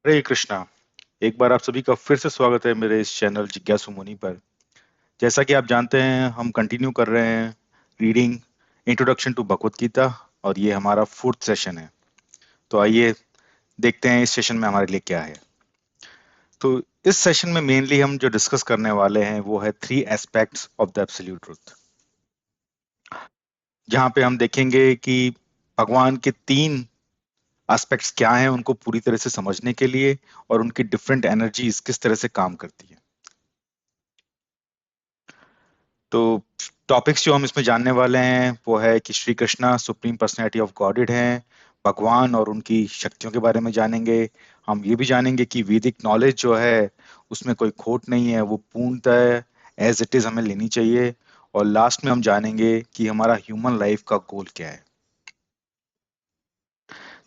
हरे कृष्णा। एक बार आप सभी का फिर से स्वागत है मेरे इस चैनल जिज्ञासु मुनि पर। जैसा कि आप जानते हैं, हम कंटिन्यू कर रहे हैं reading introduction to Bhagavad Gita, और ये हमारा फोर्थ सेशन है। तो आइए देखते हैं इस सेशन में हमारे लिए क्या है। तो इस सेशन में मेनली हम जो डिस्कस करने वाले हैं वो है three aspects of the absolute truth, जहाँ पे हम देखेंगे कि भगवान के तीन एस्पेक्ट्स क्या हैं उनको पूरी तरह से समझने के लिए, और उनकी डिफरेंट एनर्जीज किस तरह से काम करती है। तो टॉपिक्स जो हम इसमें जानने वाले हैं वो है कि Shri Krishna supreme personality of godhead हैं, भगवान और उनकी शक्तियों के बारे में जानेंगे। हम ये भी जानेंगे कि वैदिक नॉलेज जो है उसमें कोई खोट नहीं है, वो पूर्णतः एज इट इज हमें लेनी चाहिए। और लास्ट में हम जानेंगे कि हमारा ह्यूमन लाइफ का गोल क्या है।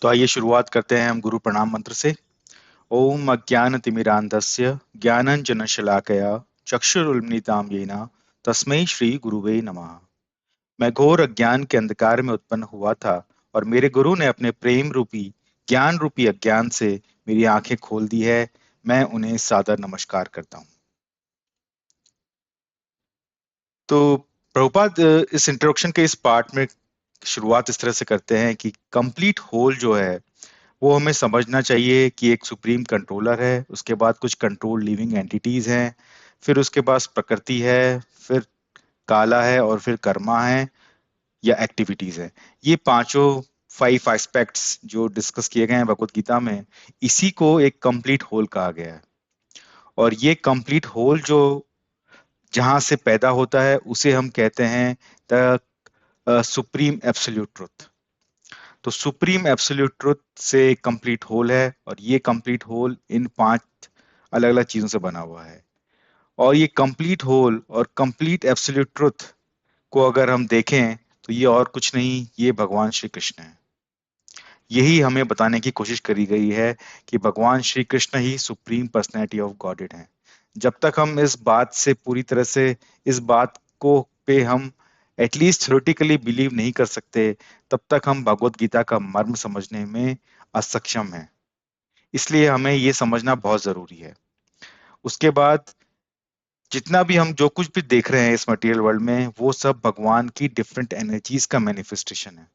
तो आइए शुरुआत करते हैं हम गुरु प्रणाम मंत्र से। ओम अज्ञानतिमिरान्धस्य ज्ञानञ्जनशलाकया चक्षुरुन्मीलितं येन तस्मै श्री गुरुवे नमः। मैं घोर अज्ञान के अंधकार में उत्पन्न हुआ था, और मेरे गुरु ने अपने प्रेम रूपी ज्ञान रूपी अज्ञान से मेरी आंखें खोल दी है। मैं उन्हें सादर नमस्कार करता हूँ। तो प्रभुपाद इस इंट्रोडक्शन के इस पार्ट में शुरुआत इस तरह से करते हैं कि कंप्लीट होल जो है वो हमें समझना चाहिए कि एक सुप्रीम कंट्रोलर है, उसके बाद कुछ कंट्रोल लिविंग एंटिटीज हैं, फिर उसके पास प्रकृति है, फिर काला है, और फिर कर्मा है या एक्टिविटीज है। ये पांचों फाइव एस्पेक्ट्स जो डिस्कस किए गए हैं भगवत गीता में, इसी को एक कंप्लीट होल कहा गया है। और ये कंप्लीट होल जो जहां से पैदा होता है उसे हम कहते हैं द सुप्रीम एब्सोल्यूट ट्रुथ। तो सुप्रीम एब्सोल्यूट ट्रुथ से एक कंप्लीट होल है, और ये कंप्लीट होल इन पांच अलग अलग चीजों से बना हुआ है। और ये कंप्लीट होल और कंप्लीट एब्सोल्यूट ट्रुथ को अगर हम देखें तो ये और कुछ नहीं, ये भगवान श्री कृष्ण है। यही हमें बताने की कोशिश करी गई है कि भगवान श्री कृष्ण ही सुप्रीम पर्सनैलिटी ऑफ गॉडेड हैं। जब तक हम इस बात से पूरी तरह से इस बात को पे हम एटलीस्ट थ्योरेटिकली बिलीव नहीं कर सकते, तब तक हम भगवत गीता का मर्म समझने में असक्षम हैं। इसलिए हमें ये समझना बहुत जरूरी है। उसके बाद जितना भी हम जो कुछ भी देख रहे हैं इस मटेरियल वर्ल्ड में, वो सब भगवान की डिफरेंट एनर्जीज का मैनिफेस्टेशन है।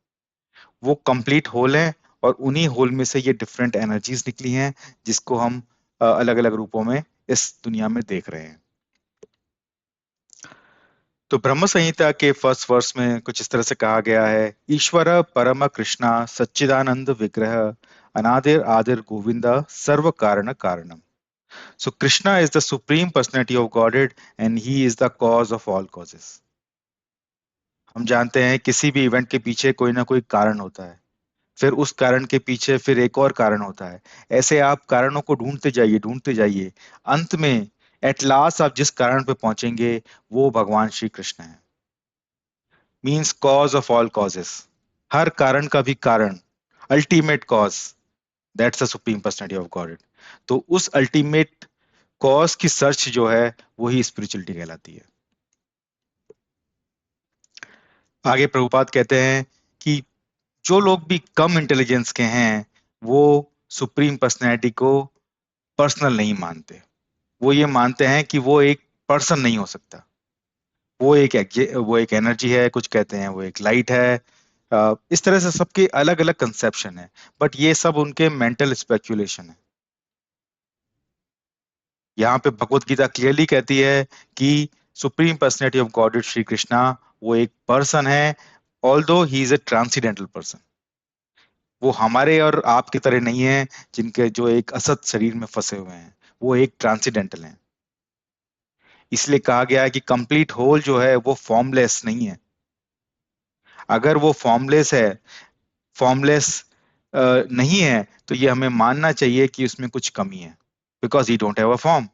वो कंप्लीट होल है, और उन्हीं होल में से ये डिफरेंट एनर्जीज निकली हैं, जिसको हम अलग अलग रूपों में इस दुनिया में देख रहे हैं। तो ब्रह्म संहिता के फर्स्ट वर्स में कुछ इस तरह से कहा गया है, ईश्वर परम कृष्णा सच्चिदानंद विग्रह अनादिर आदिर गोविंद सर्व कारण कारणम। So Krishna is the supreme personality of godhead, and he is the cause of all causes. हम जानते हैं किसी भी इवेंट के पीछे कोई ना कोई कारण होता है, फिर उस कारण के पीछे फिर एक और कारण होता है। ऐसे आप कारणों को ढूंढते जाइए, ढूंढते जाइए। अंत में एट लास्ट आप जिस कारण पे पहुंचेंगे वो भगवान श्री कृष्ण है। Means cause of all causes, हर कारण का भी कारण, ultimate cause, that's the supreme personality of God. तो उस अल्टीमेट कॉज की सर्च जो है वही स्पिरिचुअलिटी कहलाती है। आगे प्रभुपाद कहते हैं कि जो लोग भी कम इंटेलिजेंस के हैं वो सुप्रीम पर्सनैलिटी को पर्सनल नहीं मानते। वो ये मानते हैं कि वो एक पर्सन नहीं हो सकता, वो एक एनर्जी है, कुछ कहते हैं वो एक लाइट है। इस तरह से सबके अलग अलग कंसेप्शन है, बट ये सब उनके मेंटल स्पेक्यूलेशन है। यहाँ पे भगवत गीता क्लियरली कहती है कि supreme personality of God Shri Krishna वो एक पर्सन है, although he is a transcendental person. वो हमारे और आपकी तरह नहीं है जिनके जो एक असत शरीर में फंसे हुए हैं, वो एक ट्रांसीडेंटल हैं। इसलिए कहा गया है कि कंप्लीट होल जो है वो फॉर्मलेस नहीं है। अगर वो फॉर्मलेस नहीं है तो ये हमें मानना चाहिए कि उसमें कुछ कमी है, because he don't have a form.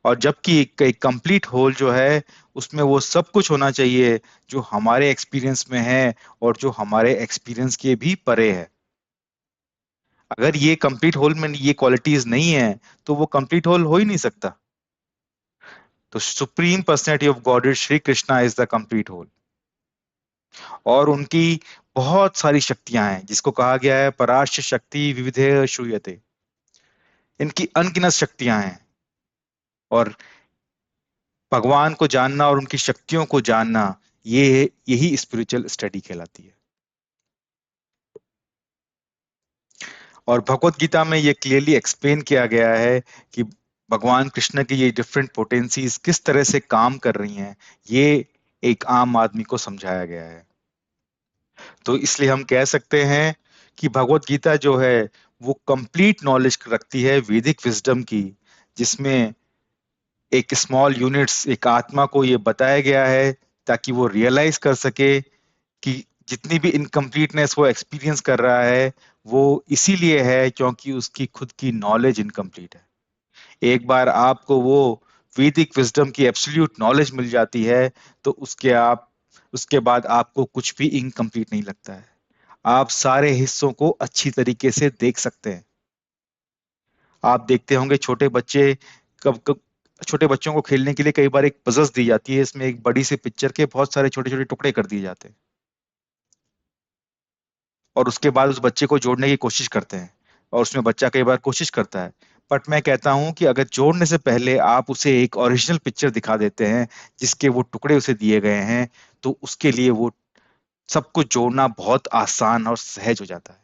और जबकि एक कंप्लीट होल जो है उसमें वो सब कुछ होना चाहिए जो हमारे एक्सपीरियंस में है, और जो हमारे एक्सपीरियंस के भी परे है। अगर ये कंप्लीट होल में ये क्वालिटीज नहीं है तो वो कंप्लीट होल हो ही नहीं सकता। तो supreme personality of God Shri Krishna is the complete whole. और उनकी बहुत सारी शक्तियां हैं, जिसको कहा गया है पराश्च शक्ति विविधे श्रूयते। इनकी अनगिनत शक्तियां हैं, और भगवान को जानना और उनकी शक्तियों को जानना, ये यही स्पिरिचुअल स्टडी कहलाती है। और भगवत गीता में ये क्लियरली एक्सप्लेन किया गया है कि भगवान कृष्ण की ये डिफरेंट पोटेंसीज किस तरह से काम कर रही हैं, ये एक आम आदमी को समझाया गया है। तो इसलिए हम कह सकते हैं कि भगवत गीता जो है वो कंप्लीट नॉलेज रखती है वैदिक विजडम की, जिसमें एक स्मॉल यूनिट्स, एक आत्मा को ये बताया गया है ताकि वो रियलाइज कर सके कि जितनी भी इनकम्प्लीटनेस वो एक्सपीरियंस कर रहा है, वो इसीलिए है क्योंकि उसकी खुद की नॉलेज इनकम्प्लीट है। एक बार आपको वो वैदिक विजडम की एब्सोल्यूट नॉलेज मिल जाती है, तो उसके बाद आपको कुछ भी इनकम्प्लीट नहीं लगता है। आप सारे हिस्सों को अच्छी तरीके से देख सकते हैं। आप देखते होंगे छोटे बच्चे, कब कब छोटे बच्चों को खेलने के लिए कई बार एक पजल्स दी जाती है, इसमें एक बड़ी सी पिक्चर के बहुत सारे छोटे छोटे टुकड़े कर दिए जाते हैं, और उसके बाद उस बच्चे को जोड़ने की कोशिश करते हैं, और उसमें बच्चा कई बार कोशिश करता है। बट मैं कहता हूं कि अगर जोड़ने से पहले आप उसे एक ओरिजिनल पिक्चर दिखा देते हैं जिसके वो टुकड़े उसे दिए गए हैं, तो उसके लिए वो सब कुछ जोड़ना बहुत आसान और सहज हो जाता है।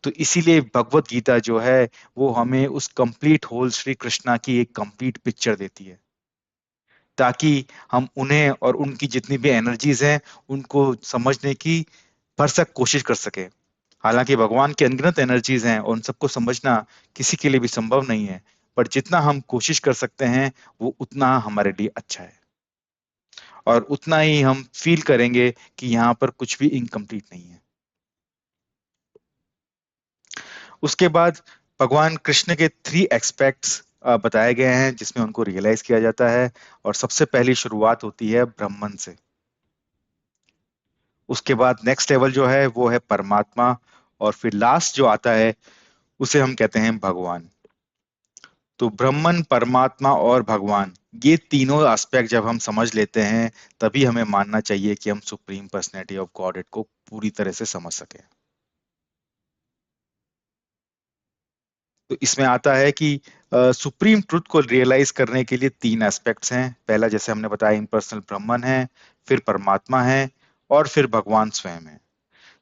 तो इसीलिए भगवत गीता जो है वो हमें उस कंप्लीट होल श्री कृष्णा की एक कंप्लीट पिक्चर देती है, ताकि हम उन्हें और उनकी जितनी भी एनर्जीज हैं उनको समझने की भरसक कोशिश कर सके। हालांकि भगवान की अनगिनत एनर्जीज हैं और उन सबको समझना किसी के लिए भी संभव नहीं है, पर जितना हम कोशिश कर सकते हैं वो उतना हमारे लिए अच्छा है, और उतना ही हम फील करेंगे कि यहाँ पर कुछ भी इनकम्प्लीट नहीं है। उसके बाद भगवान कृष्ण के थ्री एस्पेक्ट्स बताए गए हैं जिसमें उनको रियलाइज किया जाता है, और सबसे पहली शुरुआत होती है ब्राह्मण से। उसके बाद नेक्स्ट लेवल जो है वो है परमात्मा, और फिर लास्ट जो आता है उसे हम कहते हैं भगवान। तो ब्रह्मन, परमात्मा और भगवान, ये तीनों एस्पेक्ट जब हम समझ लेते हैं, तभी हमें मानना चाहिए कि हम सुप्रीम पर्सनैलिटी ऑफ गॉड को पूरी तरह से समझ सके। तो इसमें आता है कि सुप्रीम ट्रुथ को रियलाइज करने के लिए तीन एस्पेक्ट्स हैं। पहला, जैसे हमने बताया, इम्पर्सनल ब्रह्मन है, फिर परमात्मा है, और फिर भगवान स्वयं है।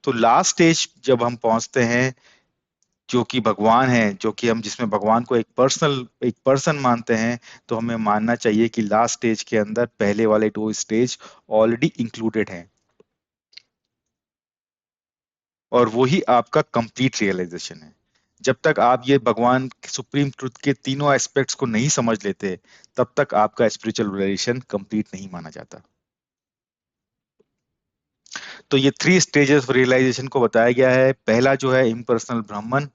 तो लास्ट स्टेज जब हम पहुंचते हैं, जो कि भगवान है, जो कि हम जिसमें भगवान को एक पर्सन मानते हैं, तो हमें मानना चाहिए कि लास्ट स्टेज के अंदर पहले वाले दो स्टेज ऑलरेडी इंक्लूडेड हैं, और वो ही आपका कंप्लीट रियलाइजेशन है। जब तक आप ये भगवान सुप्रीम ट्रुथ के तीनों एस्पेक्ट्स को नहीं समझ लेते, तब तक आपका स्पिरिचुअल रियलाइजेशन कंप्लीट नहीं माना जाता। तो ये थ्री स्टेजेस ऑफ रियलाइजेशन को बताया गया है। पहला जो है इम्पर्सनल ब्राह्मण,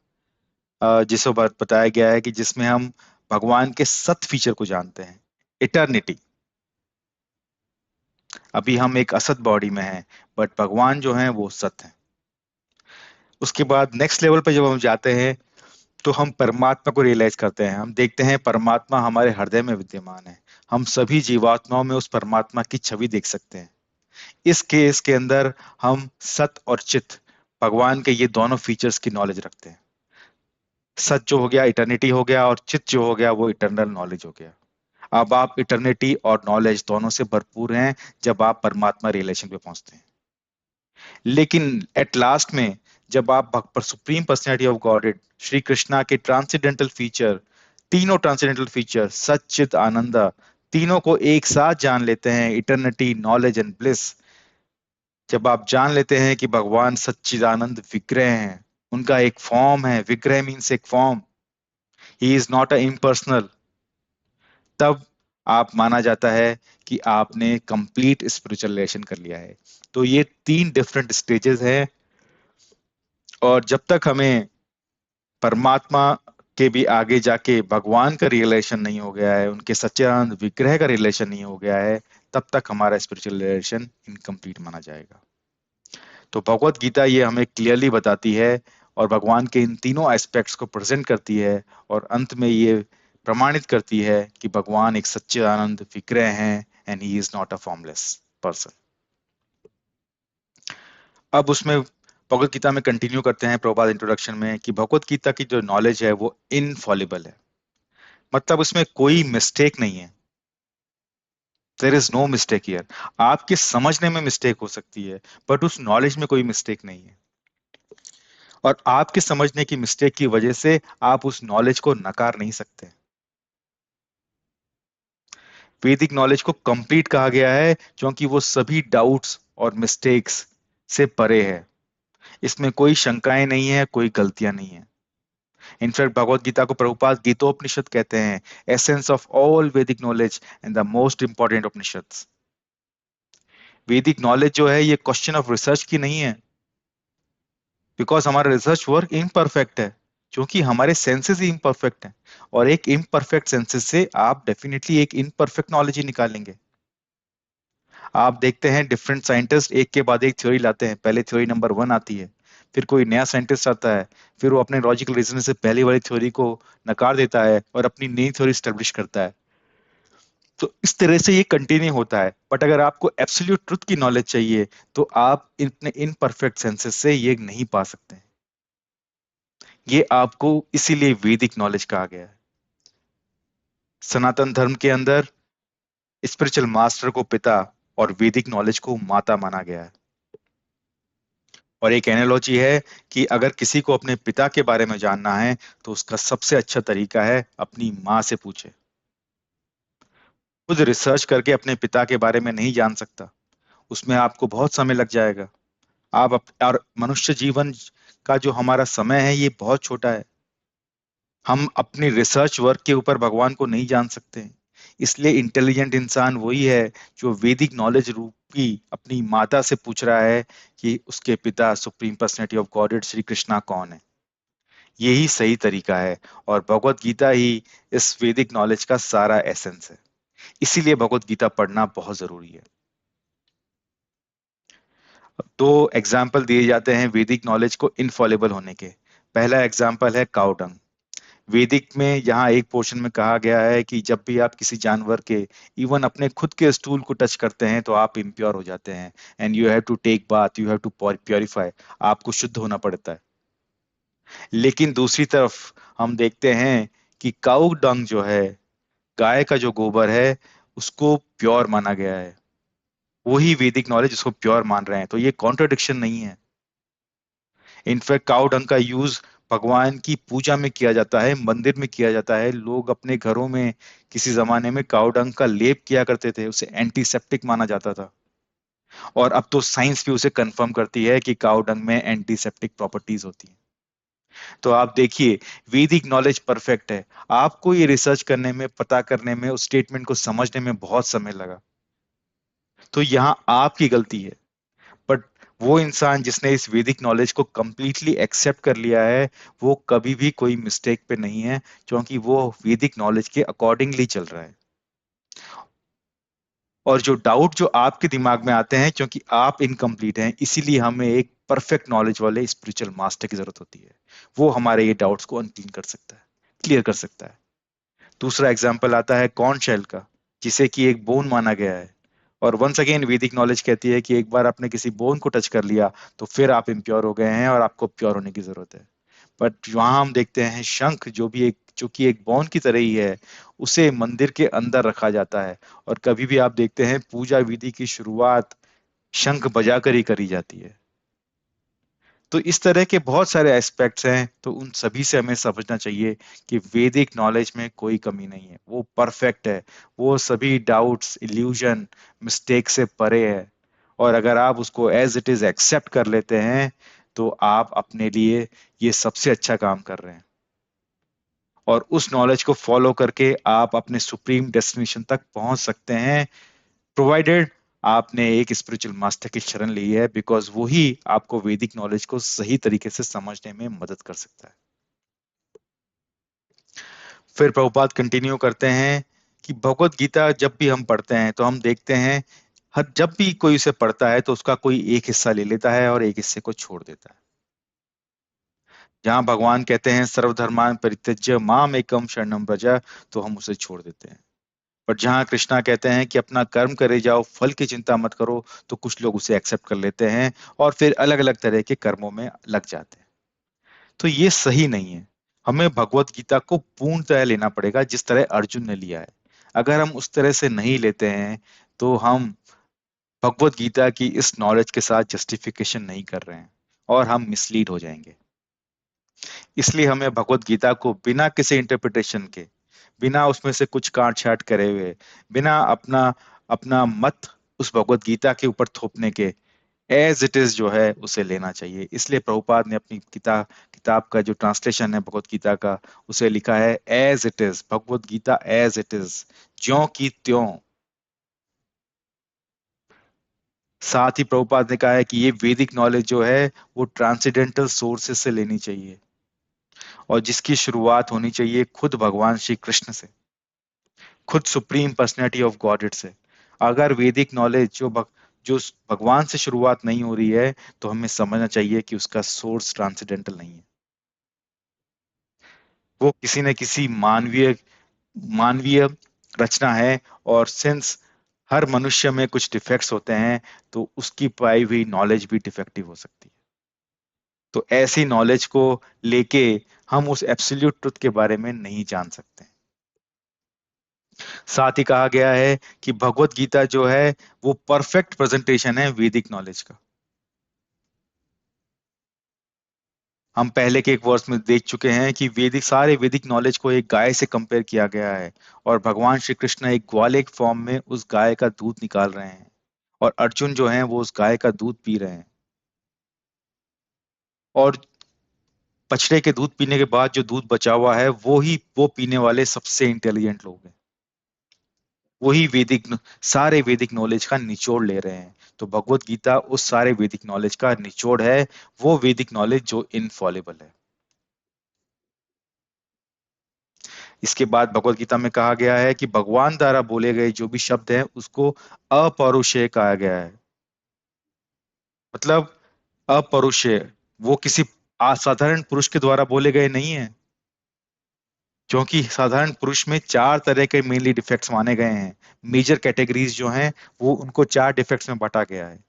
जिसे बताया गया है कि जिसमें हम भगवान के सत फीचर को जानते हैं, इटर्निटी। अभी हम एक असत बॉडी में हैं, बट भगवान जो है वो सत है। उसके बाद नेक्स्ट लेवल पे जब हम जाते हैं, तो हम परमात्मा को रियलाइज करते हैं। हम देखते हैं परमात्मा हमारे हृदय में विद्यमान है। हम सभी जीवात्माओं में उस परमात्मा की छवि देख सकते हैं। इस केस के अंदर हम सत और चित, भगवान के ये दोनों फीचर्स की नॉलेज रखते हैं। सच जो हो गया इटर्निटी हो गया, और चित जो हो गया वो इटर्नल नॉलेज हो गया। अब आप इटर्निटी और नॉलेज दोनों से भरपूर हैं जब आप परमात्मा रिलेशन पे पहुंचते हैं। लेकिन एट लास्ट में, जब आप पर supreme personality of God Shri Krishna के ट्रांसेंडेंटल फीचर, तीनों ट्रांसेंडेंटल फीचर सच चित आनंद, तीनों को एक साथ जान लेते हैं, इटर्निटी, नॉलेज एंड ब्लिस। जब आप जान लेते हैं कि भगवान सच्चिदानंद विग्रह हैं, उनका एक फॉर्म है, विग्रह मीन्स एक form, he is not a impersonal, तब आप माना जाता है कि आपने कंप्लीट स्पिरिचुअल रिलेशन कर लिया है। तो ये तीन डिफरेंट स्टेजेस हैं, और जब तक हमें परमात्मा के भी आगे जाके भगवान का रियलाइजेशन नहीं हो गया है, उनके सच्चिदानंद विग्रह का रियलाइजेशन नहीं हो गया है, तब तक हमारा स्पिरिचुअल रिलेशन इनकम्प्लीट माना जाएगा। तो भगवत गीता ये हमें क्लियरली बताती है, और भगवान के इन तीनों एस्पेक्ट्स को प्रेजेंट करती है, और अंत में ये प्रमाणित करती है कि भगवान एक सच्चिदानंद विग्रह हैं, and he is not a formless person. अब उसमें भगवत गीता में कंटिन्यू करते हैं प्रभुपाद इंट्रोडक्शन में कि भगवत गीता की जो नॉलेज है वो इनफॉलिबल है, मतलब उसमें कोई मिस्टेक नहीं है। There is no mistake here. आपके समझने में मिस्टेक हो सकती है, बट उस नॉलेज में कोई मिस्टेक नहीं है। और आपके समझने की मिस्टेक की वजह से आप उस नॉलेज को नकार नहीं सकते। वैदिक नॉलेज को कंप्लीट कहा गया है क्योंकि वो सभी डाउट्स और मिस्टेक्स से परे है। इसमें कोई शंकाएं नहीं है, कोई गलतियां नहीं है। इनफैक्ट भगवत गीता को प्रभुपाद गीतोपनिषद कहते हैं, एसेंस ऑफ ऑल वैदिक knowledge and the most important Upanishads. वैदिक नॉलेज जो है ये क्वेश्चन ऑफ रिसर्च की नहीं है, बिकॉज हमारा रिसर्च वर्क इम्परफेक्ट है, क्योंकि हमारे सेंसेस ही इम्परफेक्ट हैं। और एक इम्परफेक्ट सेंसेस से आप डेफिनेटली एक इम्परफेक्ट नॉलेज ही निकालेंगे। आप देखते हैं डिफरेंट साइंटिस्ट एक के बाद एक थ्योरी लाते हैं, पहले थ्योरी नंबर वन आती है, फिर कोई नया साइंटिस्ट आता है, फिर वो अपने लॉजिकल रीजन से पहली वाली थ्योरी को नकार देता है और अपनी नई थ्योरी स्टेब्लिश करता है। तो इस तरह से ये कंटिन्यू होता है। बट अगर आपको एब्सोल्यूट ट्रुथ की नॉलेज चाहिए, तो आप इतने इनपरफेक्ट सेंसेस से ये नहीं पा सकते। ये आपको इसीलिए वैदिक नॉलेज कहा गया है। सनातन धर्म के अंदर स्पिरिचुअल मास्टर को पिता और वैदिक नॉलेज को माता माना गया है। और एक एनालॉजी है कि अगर किसी को अपने पिता के बारे में जानना है, तो उसका सबसे अच्छा तरीका है अपनी माँ से पूछे। खुद रिसर्च करके अपने पिता के बारे में नहीं जान सकता, उसमें आपको बहुत समय लग जाएगा। और मनुष्य जीवन का जो हमारा समय है ये बहुत छोटा है। हम अपनी रिसर्च वर्क के ऊपर भगवान को नहीं जान सकते। इसलिए इंटेलिजेंट इंसान वही है जो वैदिक नॉलेज रूपी अपनी माता से पूछ रहा है कि उसके पिता supreme personality of godhead Shri Krishna कौन है। यही सही तरीका है। और भगवत गीता ही इस वैदिक नॉलेज का सारा एसेंस है। इसीलिए भगवत गीता पढ़ना बहुत जरूरी है। दो एग्जाम्पल दिए जाते हैं वैदिक नॉलेज को इनफॉलेबल होने के। पहला एग्जाम्पल है काउ डंग। वैदिक में यहाँ एक पोर्शन में कहा गया है कि जब भी आप किसी जानवर के, इवन अपने खुद के स्टूल को टच करते हैं तो आप इम्प्योर हो जाते हैं, and you have to take bath, you have to purify. आपको शुद्ध होना पड़ता है। लेकिन दूसरी तरफ हम देखते हैं कि काउ डंग जो है, गाय का जो गोबर है, उसको प्योर माना गया है। वही वैदिक नॉलेज उसको प्योर मान रहे हैं, तो ये कॉन्ट्रडिक्शन नहीं है। इनफैक्ट काउ डंग का यूज भगवान की पूजा में किया जाता है, मंदिर में किया जाता है। लोग अपने घरों में किसी जमाने में काउ डंग का लेप किया करते थे, उसे एंटीसेप्टिक माना जाता था। और अब तो साइंस भी उसे कंफर्म करती है कि काउ डंग में एंटीसेप्टिक प्रॉपर्टीज होती हैं। तो आप देखिए, वैदिक नॉलेज परफेक्ट है। आपको ये रिसर्च करने में, पता करने में, उस स्टेटमेंट को समझने में बहुत समय लगा, तो यहाँ आपकी गलती है। बट वो इंसान जिसने इस वैदिक नॉलेज को कंप्लीटली एक्सेप्ट कर लिया है, वो कभी भी कोई मिस्टेक पे नहीं है, क्योंकि वो वैदिक नॉलेज के अकॉर्डिंगली चल रहा है। और जो डाउट जो आपके दिमाग में आते हैं, क्योंकि आप इनकम्प्लीट हैं, इसीलिए हमें एक परफेक्ट नॉलेज वाले स्पिरिचुअल मास्टर की जरूरत होती है। वो हमारे ये डाउट्स को अनक्लीन कर सकता है, क्लियर कर सकता है। दूसरा एग्जाम्पल आता है कॉर्न शेल का, जिसे कि एक बोन माना गया है। और वंस अगेन वैदिक नॉलेज कहती है कि एक बार आपने किसी बोन को टच कर लिया, तो फिर आप इम्प्योर हो गए हैं और आपको प्योर होने की जरूरत है। बट वहां हम देखते हैं शंख, जो कि एक बोन की तरह ही है, उसे मंदिर के अंदर रखा जाता है। और कभी भी आप देखते हैं पूजा विधि की शुरुआत शंख बजाकर ही करी जाती है। तो इस तरह के बहुत सारे एस्पेक्ट्स हैं, तो उन सभी से हमें समझना चाहिए कि वैदिक नॉलेज में कोई कमी नहीं है, वो परफेक्ट है। वो सभी डाउट्स, इल्यूजन, मिस्टेक से परे है। और अगर आप उसको एज इट इज एक्सेप्ट कर लेते हैं, तो आप अपने लिए ये सबसे अच्छा काम कर रहे हैं। और उस नॉलेज को फॉलो करके आप अपने सुप्रीम डेस्टिनेशन तक पहुंच सकते हैं, प्रोवाइडेड आपने एक स्पिरिचुअल मास्टर की शरण ली है, बिकॉज वो ही आपको वैदिक नॉलेज को सही तरीके से समझने में मदद कर सकता है। फिर प्रभुपाद कंटिन्यू करते हैं कि भगवत गीता जब भी हम पढ़ते हैं तो हम देखते हैं, हर जब भी कोई उसे पढ़ता है तो उसका कोई एक हिस्सा ले लेता है और एक हिस्से को छोड़ देता है। जहां भगवान कहते हैं सर्वधर्मान परित्यज्य माम एकम शरणम व्रज, तो हम उसे छोड़ देते हैं। बट जहाँ कृष्णा कहते हैं कि अपना कर्म करे जाओ, फल की चिंता मत करो, तो कुछ लोग उसे एक्सेप्ट कर लेते हैं और फिर अलग अलग तरह के कर्मों में लग जाते हैं। तो ये सही नहीं है। हमें भगवत गीता को पूर्णतः लेना पड़ेगा जिस तरह अर्जुन ने लिया है। अगर हम उस तरह से नहीं लेते हैं तो हम भगवत गीता की इस नॉलेज के साथ जस्टिफिकेशन नहीं कर रहे हैं और हम मिसलीड हो जाएंगे। इसलिए हमें भगवत गीता को बिना किसी इंटरप्रिटेशन के, बिना उसमें से कुछ काट छाट करे हुए, बिना अपना अपना मत उस भगवत गीता के ऊपर थोपने के, एज इट इज जो है उसे लेना चाहिए। इसलिए प्रभुपाद ने अपनी किताब का जो ट्रांसलेशन है भगवत गीता का, उसे लिखा है as it is, Bhagavad Gita as it is, ज्यों की त्यों। साथ ही प्रभुपाद ने कहा है कि ये वैदिक नॉलेज जो है वो ट्रांसेंडेंटल सोर्सेज से लेनी चाहिए और जिसकी शुरुआत होनी चाहिए खुद भगवान श्री कृष्ण से, खुद सुप्रीम पर्सनैलिटी ऑफ गॉडेड से। अगर वैदिक नॉलेज जो भगवान से शुरुआत नहीं हो रही है, तो हमें समझना चाहिए कि उसका सोर्स ट्रांसेंडेंटल नहीं है। वो किसी न किसी मानवीय मानवीय रचना है। और सिंस हर मनुष्य में कुछ डिफेक्ट्स होते हैं, तो उसकी पाई हुई नॉलेज भी डिफेक्टिव हो सकती है। तो ऐसी नॉलेज को लेके हम उस एब्सोल्यूट ट्रुथ के बारे में नहीं जान सकते। साथ ही कहा गया है कि भगवत गीता जो है वो परफेक्ट प्रेजेंटेशन है वैदिक नॉलेज का। हम पहले के एक वर्स में देख चुके हैं कि सारे वैदिक नॉलेज को एक गाय से कंपेयर किया गया है और भगवान श्री कृष्ण एक ग्वाले के फॉर्म में उस गाय का दूध निकाल रहे हैं और अर्जुन जो है वो उस गाय का दूध पी रहे हैं। और बछड़े के दूध पीने के बाद जो दूध बचा हुआ है वो पीने वाले सबसे इंटेलिजेंट लोग हैं। वही सारे वैदिक नॉलेज का निचोड़ ले रहे हैं। तो भगवत गीता उस सारे वैदिक नॉलेज का निचोड़ है, वो वैदिक नॉलेज जो इनफॉलेबल है। इसके बाद भगवत गीता में कहा गया है कि भगवान द्वारा बोले गए जो भी शब्द हैं उसको अपौरुषेय कहा गया है। मतलब अपौरुषेय, वो किसी असाधारण पुरुष के द्वारा बोले गए नहीं है। क्योंकि साधारण पुरुष में चार तरह के मेनली डिफेक्ट्स माने गए हैं। मेजर कैटेगरीज जो हैं वो उनको चार डिफेक्ट्स में बांटा गया है।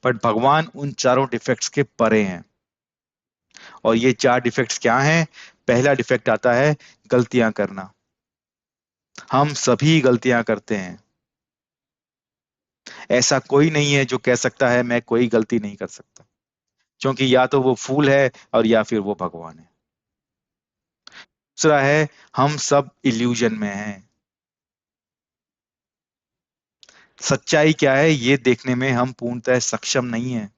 बट भगवान उन चारों डिफेक्ट्स के परे हैं। और ये चार डिफेक्ट्स क्या हैं? पहला डिफेक्ट आता है गलतियां करना। हम सभी गलतियां करते हैं। ऐसा कोई नहीं है जो कह सकता है मैं कोई गलती नहीं कर सकता, क्योंकि या तो वो फूल है और या फिर वो भगवान है। दूसरा है हम सब इल्यूजन में हैं। सच्चाई क्या है ये देखने में हम पूर्णतः सक्षम नहीं हैं,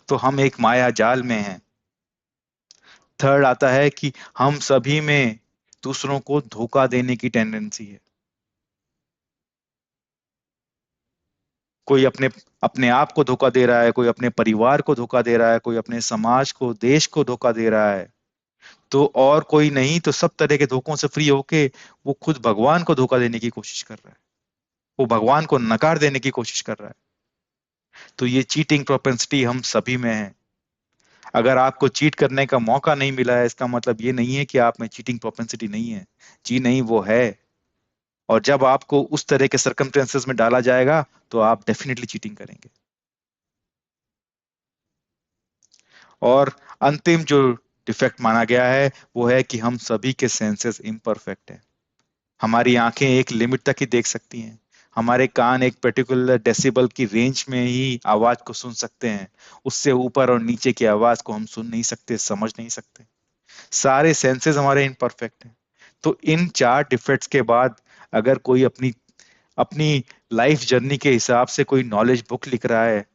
तो हम एक माया जाल में हैं। थर्ड आता है कि हम सभी में दूसरों को धोखा देने की टेंडेंसी है। कोई अपने अपने आप को धोखा दे रहा है, कोई अपने परिवार को धोखा दे रहा है, कोई अपने समाज को, देश को धोखा दे रहा है। तो और कोई नहीं तो सब तरह के धोखों से फ्री होके वो खुद भगवान को धोखा देने की कोशिश कर रहा है। वो भगवान को नकार देने की कोशिश कर रहा है। तो ये चीटिंग प्रोपेंसिटी हम सभी में है। अगर आपको चीट करने का मौका नहीं मिला है, इसका मतलब ये नहीं है कि आप में चीटिंग प्रोपेंसिटी नहीं है। जी नहीं, वो है। और जब आपको उस तरह के सर्कमस्टेंसेस में डाला जाएगा तो आप डेफिनेटली चीटिंग करेंगे। और अंतिम जो डिफेक्ट माना गया है वो है कि हम सभी के सेंसेस इम्परफेक्ट है। हमारी आंखें एक लिमिट तक ही देख सकती हैं। हमारे कान एक पर्टिकुलर डेसिबल की रेंज में ही आवाज को सुन सकते हैं। उससे ऊपर और नीचे की आवाज को हम सुन नहीं सकते, समझ नहीं सकते। सारे सेंसेस हमारे इम्परफेक्ट हैं। तो इन चार डिफेक्ट्स के बाद अगर कोई अपनी अपनी लाइफ जर्नी के हिसाब से कोई नॉलेज बुक लिख रहा है,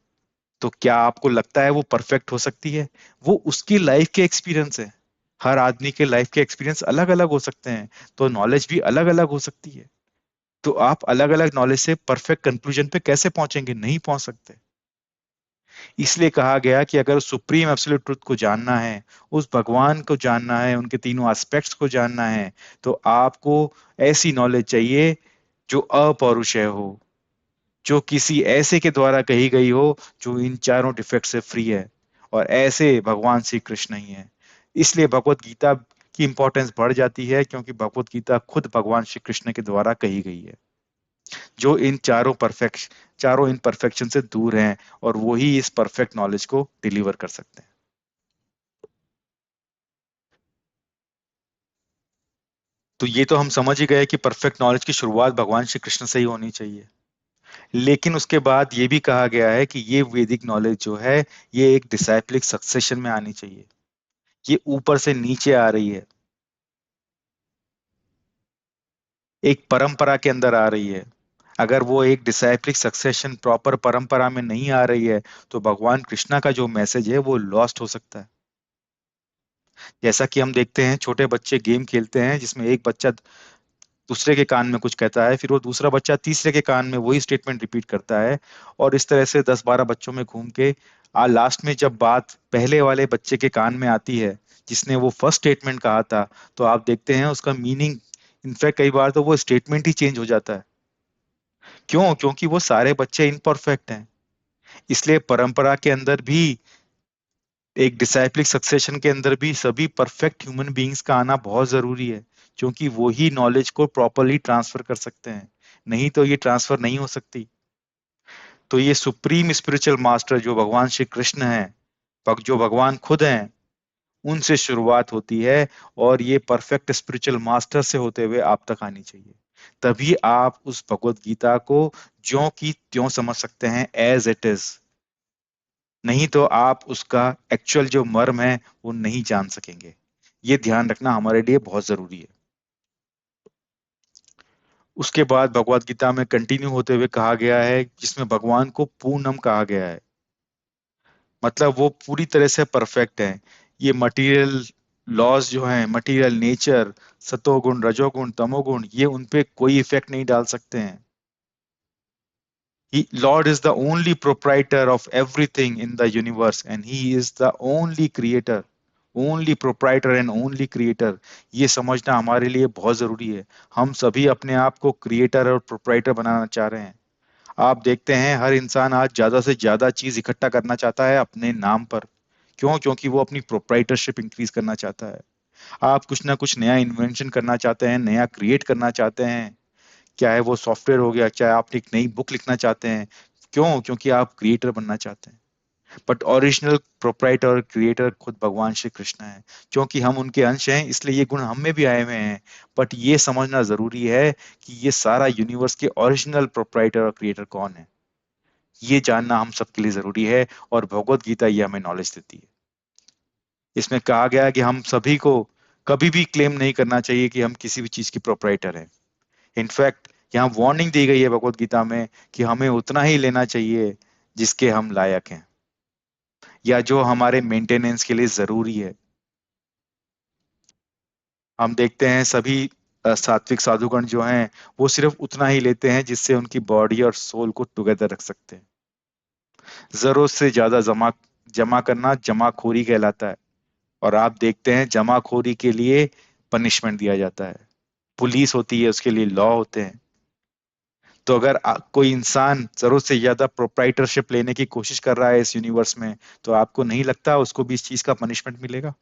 तो क्या आपको लगता है वो परफेक्ट हो सकती है? वो उसकी लाइफ के एक्सपीरियंस है। हर आदमी के लाइफ के एक्सपीरियंस अलग अलग हो सकते हैं, तो नॉलेज भी अलग अलग हो सकती है। तो आप अलग अलग नॉलेज से परफेक्ट कंक्लूजन पे कैसे पहुंचेंगे? नहीं पहुंच सकते। इसलिए कहा गया कि अगर सुप्रीम एब्सोल्यूट ट्रुथ को जानना है, उस भगवान को जानना है, उनके तीनों एस्पेक्ट्स को जानना है, तो आपको ऐसी नॉलेज चाहिए जो अपौरुषेय हो, जो किसी ऐसे के द्वारा कही गई हो जो इन चारों डिफेक्ट से फ्री है। और ऐसे भगवान श्री कृष्ण ही है। इसलिए भगवत गीता की इंपॉर्टेंस बढ़ जाती है, क्योंकि भगवत गीता खुद भगवान श्री कृष्ण के द्वारा कही गई है, जो इन चारों इनपरफेक्शन से दूर हैं, और वो ही इस परफेक्ट नॉलेज को डिलीवर कर सकते हैं। तो ये तो हम समझ ही गए कि परफेक्ट नॉलेज की शुरुआत भगवान श्री कृष्ण से ही होनी चाहिए। लेकिन उसके बाद ये भी कहा गया है कि ये वैदिक नॉलेज जो है, ये एक डिसाइप्लिक सक्सेशन में आनी चाहिए। ये ऊपर से नीचे आ रही है, एक परंपरा के अंदर आ रही है। अगर वो एक डिसाइप्लिक सक्सेशन प्रॉपर परंपरा में नहीं आ रही है, तो भगवान कृष्णा का जो मैसेज है वो लॉस्ट हो सकता है। जैसा कि हम देखते हैं, छोटे बच्चे गेम खेलते हैं जिसमें एक बच्चा दूसरे के कान में कुछ कहता है, फिर वो दूसरा बच्चा तीसरे के कान में वही स्टेटमेंट रिपीट करता है, और इस तरह से 10-12 बच्चों में घूम के लास्ट में जब बात पहले वाले बच्चे के कान में आती है, जिसने वो फर्स्ट स्टेटमेंट कहा था, तो आप देखते हैं उसका मीनिंग, इनफैक्ट कई बार तो वो स्टेटमेंट ही चेंज हो जाता है। क्यों? क्योंकि वो सारे बच्चे इनपरफेक्ट हैं। इसलिए परंपरा के अंदर भी, एक डिसाइप्लिक सक्सेशन के अंदर भी सभी परफेक्ट ह्यूमन बीइंग्स का आना बहुत जरूरी है, क्योंकि वो ही नॉलेज को प्रॉपरली ट्रांसफर कर सकते हैं। नहीं तो ये ट्रांसफर नहीं हो सकती। तो ये सुप्रीम स्पिरिचुअल मास्टर जो भगवान श्री कृष्ण हैं, जो भगवान खुद हैं, उनसे शुरुआत होती है, और ये परफेक्ट स्पिरिचुअल मास्टर से होते हुए आप तक आनी चाहिए। तभी आप उस भगवत गीता को ज्यों की त्यों समझ सकते हैं, एज इट इज। नहीं तो आप उसका एक्चुअल जो मर्म है वो नहीं जान सकेंगे। ये ध्यान रखना हमारे लिए बहुत जरूरी है। उसके बाद भगवत गीता में कंटिन्यू होते हुए कहा गया है, जिसमें भगवान को पूर्णम कहा गया है, मतलब वो पूरी तरह से परफेक्ट है। ये मटेरियल लॉज जो हैं, मटेरियल नेचर, सतोगुण रजोगुण तमोगुण, ये उन पे कोई इफेक्ट नहीं डाल सकते हैं। Lord is the only proprietor of everything in the universe, and He is the only creator, only proprietor and only creator। ये समझना हमारे लिए बहुत जरूरी है। हम सभी अपने आप को क्रिएटर और प्रोप्राइटर बनाना चाह रहे हैं। आप देखते हैं हर इंसान आज ज्यादा से ज्यादा चीज इकट्ठा करना चाहता है अपने नाम पर। क्यों? क्योंकि वो अपनी प्रोप्राइटरशिप इंक्रीज करना चाहता है। आप कुछ ना कुछ नया इन्वेंशन करना चाहते हैं, नया क्रिएट करना चाहते हैं, चाहे वो सॉफ्टवेयर हो गया, चाहे आप एक नई बुक लिखना चाहते हैं। क्यों? क्योंकि आप क्रिएटर बनना चाहते हैं। बट ओरिजिनल प्रोप्राइटर और क्रिएटर खुद भगवान श्री कृष्ण है। क्योंकि हम उनके अंश हैं, इसलिए ये गुण हम में भी आए हुए हैं। बट ये समझना जरूरी है कि ये सारा यूनिवर्स के ओरिजिनल प्रोप्राइटर और क्रिएटर कौन है, ये जानना हम सबके लिए जरूरी है। और भगवत गीता ये हमें नॉलेज देती है। इसमें कहा गया है कि हम सभी को कभी भी क्लेम नहीं करना चाहिए कि हम किसी भी चीज की प्रोप्राइटर हैं। इनफैक्ट यहाँ वार्निंग दी गई है भगवत गीता में कि हमें उतना ही लेना चाहिए जिसके हम लायक हैं, या जो हमारे मेंटेनेंस के लिए जरूरी है। हम देखते हैं सभी सात्विक साधुगण जो हैं, वो सिर्फ उतना ही लेते हैं जिससे उनकी बॉडी और सोल को टुगेदर रख सकते हैं। जरूरत से ज्यादा जमा जमा करना जमाखोरी कहलाता है। और आप देखते हैं जमाखोरी के लिए पनिशमेंट दिया जाता है, पुलिस होती है, उसके लिए लॉ होते हैं। तो अगर कोई इंसान जरूरत से ज्यादा प्रोप्राइटरशिप लेने की कोशिश कर रहा है इस यूनिवर्स में, तो आपको नहीं लगता उसको भी इस चीज का पनिशमेंट मिलेगा?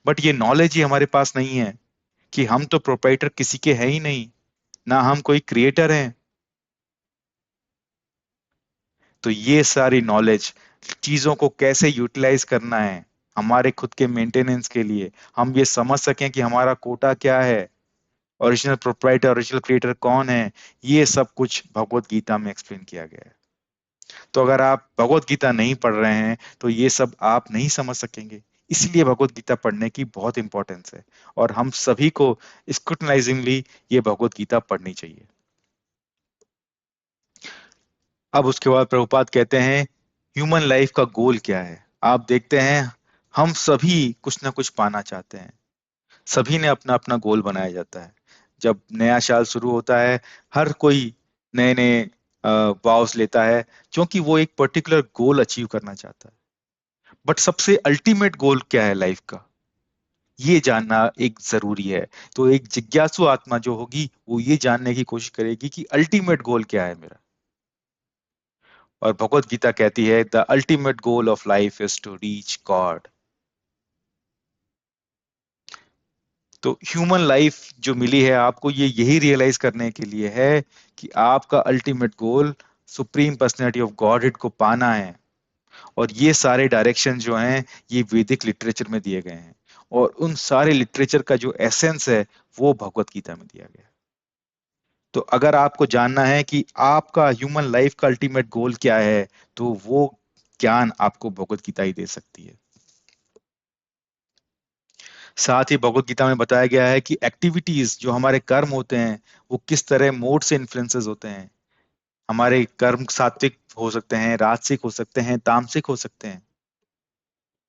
बट ये नॉलेज ही हमारे पास नहीं है कि हम तो प्रोप्राइटर किसी के हैं ही नहीं, ना हम कोई क्रिएटर हैं। तो ये सारी नॉलेज, चीजों को कैसे यूटिलाइज करना है हमारे खुद के मेंटेनेंस के लिए, हम ये समझ सकें कि हमारा कोटा क्या है, ओरिजिनल प्रोप्राइटर ओरिजिनल क्रिएटर कौन है, ये सब कुछ भगवत गीता में एक्सप्लेन किया गया है। तो अगर आप भगवत गीता नहीं पढ़ रहे हैं, तो ये सब आप नहीं समझ सकेंगे। इसलिए भगवत गीता पढ़ने की बहुत इंपॉर्टेंस है, और हम सभी को स्क्रूटनाइजिंगली ये भगवत गीता पढ़नी चाहिए। अब उसके बाद प्रभुपाद कहते हैं, ह्यूमन लाइफ का गोल क्या है। आप देखते हैं हम सभी कुछ ना कुछ पाना चाहते हैं। सभी ने अपना अपना गोल बनाया जाता है। जब नया साल शुरू होता है, हर कोई नए नए वाव्स लेता है, क्योंकि वो एक पर्टिकुलर गोल अचीव करना चाहता है। बट सबसे अल्टीमेट गोल क्या है लाइफ का, ये जानना एक जरूरी है। तो एक जिज्ञासु आत्मा जो होगी, वो ये जानने की कोशिश करेगी कि अल्टीमेट गोल क्या है मेरा। और भगवत गीता कहती है, the ultimate goal of life is to reach God. तो ह्यूमन लाइफ जो मिली है आपको, ये यही रियलाइज करने के लिए है कि आपका ultimate goal supreme personality of godhead को पाना है। और ये सारे डायरेक्शन जो हैं ये वैदिक लिटरेचर में दिए गए हैं, और उन सारे लिटरेचर का जो एसेंस है वो भगवत गीता में दिया गया है। तो अगर आपको जानना है कि आपका ह्यूमन लाइफ का अल्टीमेट गोल क्या है, तो वो ज्ञान आपको भगवत गीता ही दे सकती है। साथ ही भगवत गीता में बताया गया है कि एक्टिविटीज जो हमारे कर्म होते हैं वो किस तरह मोड से इन्फ्लुएंसेस होते हैं। हमारे कर्म सात्विक हो सकते हैं, राजसिक हो सकते हैं, तामसिक हो सकते हैं।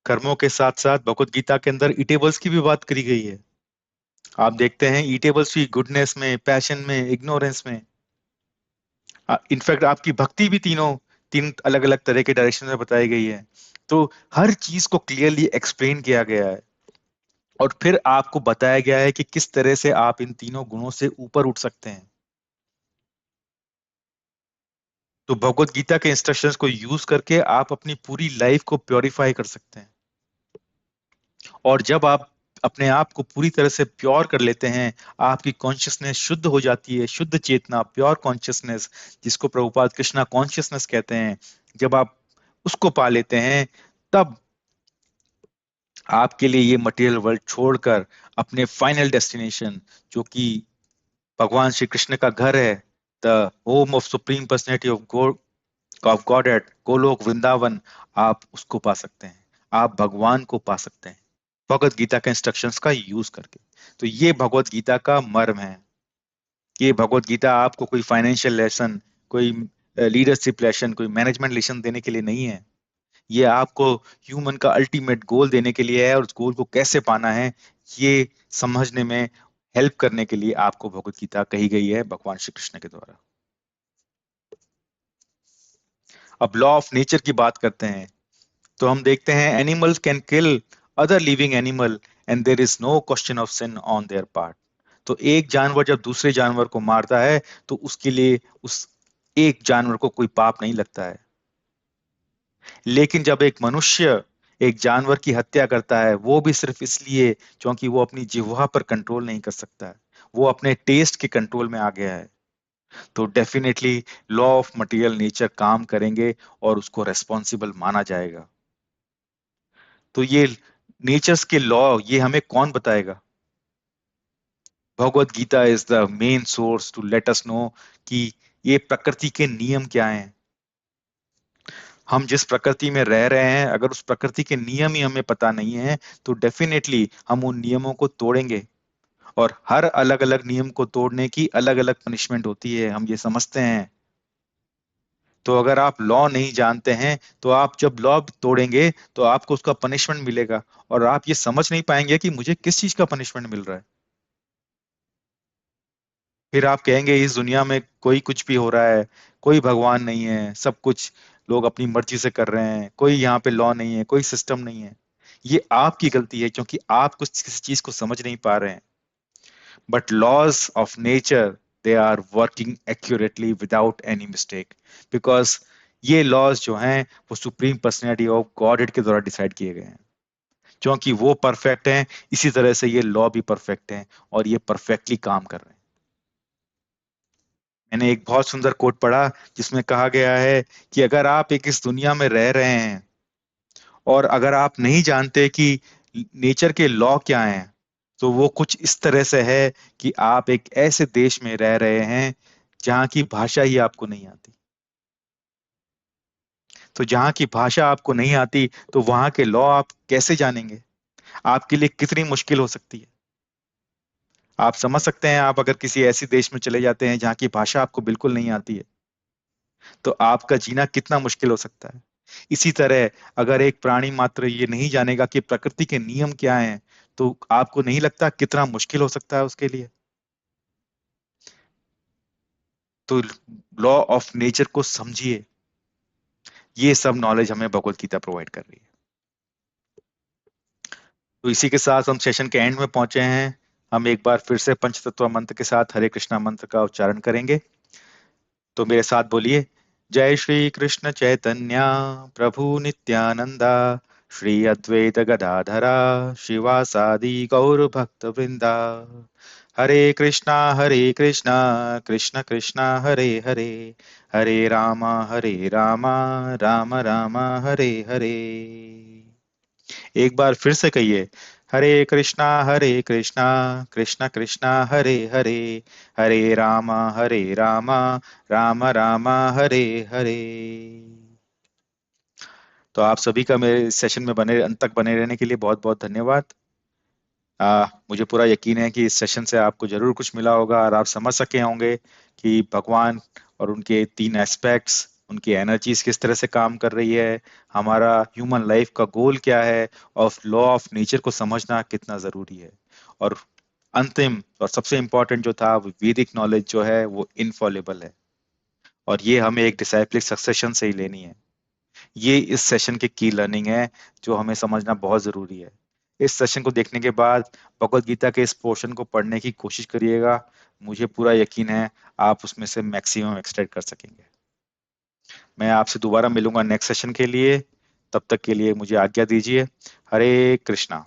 कर्मों के साथ साथ भगवत गीता के अंदर ईटेबल्स की भी बात करी गई है। आप देखते हैं ईटेबल्स भी गुडनेस में, पैशन में, इग्नोरेंस में। इनफैक्ट आपकी भक्ति भी तीन अलग अलग तरह के डायरेक्शन में बताई गई है। तो हर चीज को क्लियरली एक्सप्लेन किया गया है, और फिर आपको बताया गया है कि किस तरह से आप इन तीनों गुणों से ऊपर उठ सकते हैं। तो भगवत गीता के इंस्ट्रक्शंस को यूज करके आप अपनी पूरी लाइफ को प्योरीफाई कर सकते हैं। और जब आप अपने आप को पूरी तरह से प्योर कर लेते हैं, आपकी कॉन्शियसनेस शुद्ध हो जाती है, शुद्ध चेतना, प्योर कॉन्शियसनेस, जिसको प्रभुपाद कृष्णा कॉन्शियसनेस कहते हैं। जब आप उसको पा लेते हैं, तब आपके लिए ये मटेरियल वर्ल्ड छोड़कर अपने फाइनल डेस्टिनेशन, जो कि भगवान श्री कृष्ण का घर है, the home of supreme personality of God at Goloka Vrindavan, आप उसको पा सकते हैं। आप भगवान को पा सकते हैं भगवत गीता के इंस्ट्रक्शंस का यूज करके। तो ये भगवत गीता का मर्म है। ये भगवत गीता आपको कोई फाइनेंशियल लेसन, कोई लीडरशिप लेसन, कोई मैनेजमेंट लेसन देने के लिए नहीं है। ये आपको ह्यूमन का अल्टीमेट गोल देने के लिए है, और उस गोल को कैसे पाना है ये समझने में हेल्प करने के लिए आपको भगवत गीता कही गई है भगवान श्री कृष्ण के द्वारा। अब लॉ ऑफ नेचर की बात करते हैं, तो हम देखते हैं animals can kill other living animal and there is no question of sin on their part. तो एक जानवर जब दूसरे जानवर को मारता है, तो उसके लिए उस एक जानवर को कोई पाप नहीं लगता है। लेकिन जब एक मनुष्य एक जानवर की हत्या करता है, वो भी सिर्फ इसलिए क्योंकि वो अपनी जिह्वा पर कंट्रोल नहीं कर सकता है, वो अपने टेस्ट के कंट्रोल में आ गया है, तो definitely law of material nature काम करेंगे और उसको रेस्पॉन्सिबल माना जाएगा। तो ये नेचर्स के लॉ ये हमें कौन बताएगा? Bhagavad Gita is the main source to let us know कि ये प्रकृति के नियम क्या हैं। हम जिस प्रकृति में रह रहे हैं, अगर उस प्रकृति के नियम ही हमें पता नहीं है, तो डेफिनेटली हम उन नियमों को तोड़ेंगे। और हर अलग अलग नियम को तोड़ने की अलग अलग पनिशमेंट होती है, हम ये समझते हैं। तो अगर आप लॉ नहीं जानते हैं, तो आप जब लॉ तोड़ेंगे तो आपको उसका पनिशमेंट मिलेगा, और आप ये समझ नहीं पाएंगे कि मुझे किस चीज का पनिशमेंट मिल रहा है। फिर आप कहेंगे इस दुनिया में कोई कुछ भी हो रहा है, कोई भगवान नहीं है, सब कुछ लोग अपनी मर्जी से कर रहे हैं, कोई यहाँ पे लॉ नहीं है, कोई सिस्टम नहीं है। ये आपकी गलती है, क्योंकि आप कुछ किसी चीज को समझ नहीं पा रहे हैं। But laws of nature, they are working accurately without any mistake, because ये लॉज जो हैं वो सुप्रीम पर्सनैलिटी ऑफ गॉड के द्वारा डिसाइड किए गए हैं। क्योंकि वो परफेक्ट हैं, इसी तरह से ये लॉ भी परफेक्ट हैं, और ये परफेक्टली काम कर रहे हैं। मैंने एक बहुत सुंदर कोट पढ़ा, जिसमें कहा गया है कि अगर आप एक इस दुनिया में रह रहे हैं, और अगर आप नहीं जानते कि नेचर के लॉ क्या हैं, तो वो कुछ इस तरह से है कि आप एक ऐसे देश में रह रहे हैं जहाँ की भाषा ही आपको नहीं आती। तो जहाँ की भाषा आपको नहीं आती, तो वहाँ के लॉ आप कैसे जानेंगे? आपके लिए कितनी मुश्किल हो सकती है। आप समझ सकते हैं, आप अगर किसी ऐसी देश में चले जाते हैं जहाँ की भाषा आपको बिल्कुल नहीं आती है, तो आपका जीना कितना मुश्किल हो सकता है। इसी तरह अगर एक प्राणी मात्र ये नहीं जानेगा कि प्रकृति के नियम क्या हैं, तो आपको नहीं लगता कितना मुश्किल हो सकता है उसके लिए। तो लॉ ऑफ नेचर को समझिए। ये सब नॉलेज हमें भगवत गीता प्रोवाइड कर रही है। तो इसी के साथ हम सेशन के एंड में पहुंचे हैं। हम एक बार फिर से पंचतत्व मंत्र के साथ हरे कृष्णा मंत्र का उच्चारण करेंगे। तो मेरे साथ बोलिए, जय श्री कृष्ण चैतन्य प्रभु नित्यानंदा, श्री अद्वैत गदाधरा शिवासादि गौर भक्त वृंदा। हरे कृष्णा कृष्ण कृष्ण हरे हरे, हरे रामा राम राम हरे हरे। एक बार फिर से कहिए, हरे कृष्णा कृष्ण कृष्ण हरे हरे, हरे रामा राम राम हरे हरे। तो आप सभी का मेरे इस सेशन में बने अंत तक बने रहने के लिए बहुत बहुत धन्यवाद। मुझे पूरा यकीन है कि इस सेशन से आपको जरूर कुछ मिला होगा और आप समझ सके होंगे कि भगवान और उनके तीन एस्पेक्ट्स, उनकी एनर्जीज किस तरह से काम कर रही है, हमारा ह्यूमन लाइफ का गोल क्या है, और लॉ ऑफ नेचर को समझना कितना जरूरी है। और अंतिम और सबसे इंपॉर्टेंट जो था, वैदिक नॉलेज जो है वो इनफॉलेबल है, और ये हमें एक डिसाइप्लिक सक्सेशन से ही लेनी है। ये इस सेशन की की लर्निंग है जो हमें समझना बहुत जरूरी है। इस सेशन को देखने के बाद भगवत गीता के इस पोर्शन को पढ़ने की कोशिश करिएगा। मुझे पूरा यकीन है आप उसमें से मैक्सिमम एक्सट्रैक्ट कर सकेंगे। मैं आपसे दोबारा मिलूंगा नेक्स्ट सेशन के लिए। तब तक के लिए मुझे आज्ञा दीजिए। हरे कृष्णा।